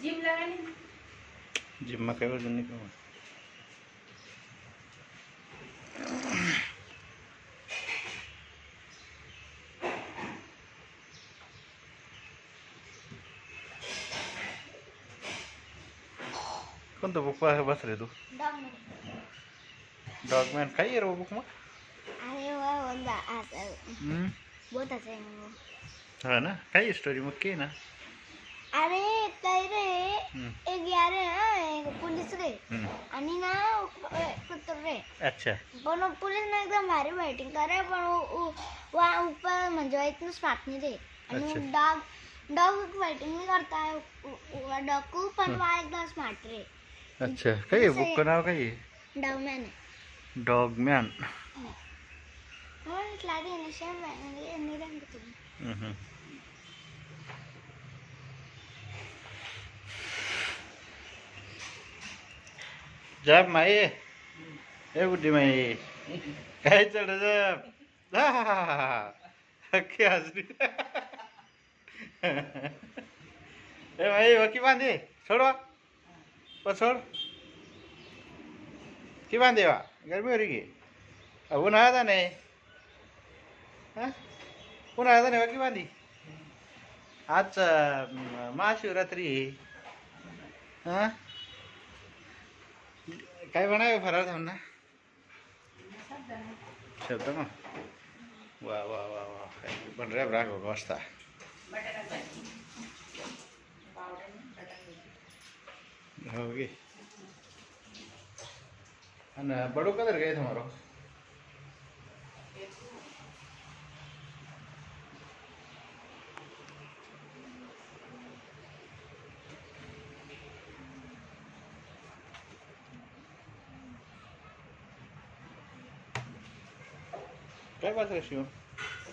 Gym में काय वजन नाही कमी. कोणतं बुक बस रे तू. डॉगमॅन काय आहे रे बुक मग. हा ना काय स्टोरी मग के ना. अरे काय रे एक यार है पुलिस रे आणि ना कुत्तर रे. अच्छा पण पुलिस ना एकदम भारी फायटिंग करे पण वहाँ ऊपर म्हणजे इतना स्मार्ट नहीं रे. आणि डॉग फायटिंग नहीं करता है डॉग को पण वहाँ एकदम स्मार्ट रे. अच्छा काय बुक का नाव काय. डॉगमॅन डॉगमॅन. हो इतला दे ना शेम म्हणजे निरंग तुम्ही. जब माई ए बुड्ढी माई काय चढ जब अख्खी हसरी. ए भाई वकी बांधे छोड़वा छोड़ की बांधे वा गर्मी हो रही की. अब उन्हाळा था नहीं उन्हाळा था नहीं वकी बांधी. आज महाशिवरात्री हाँ काय बनावे फराळ थांब ना शब्द मग. वा वा वा वा काय पण रे राग वाजता. हो गे અને બડો કલર ગયો તમારો. काय पास शिव.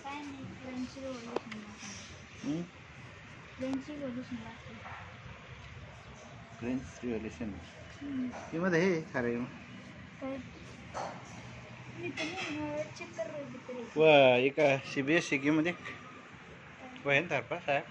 काय नाही फ्रेंडची रिव्होल्यूशन. फ्रेंच रिव्होल्यूशन की मध्ये हे खरे वा एका CBSE मध्ये वहीन तारपा साहेब.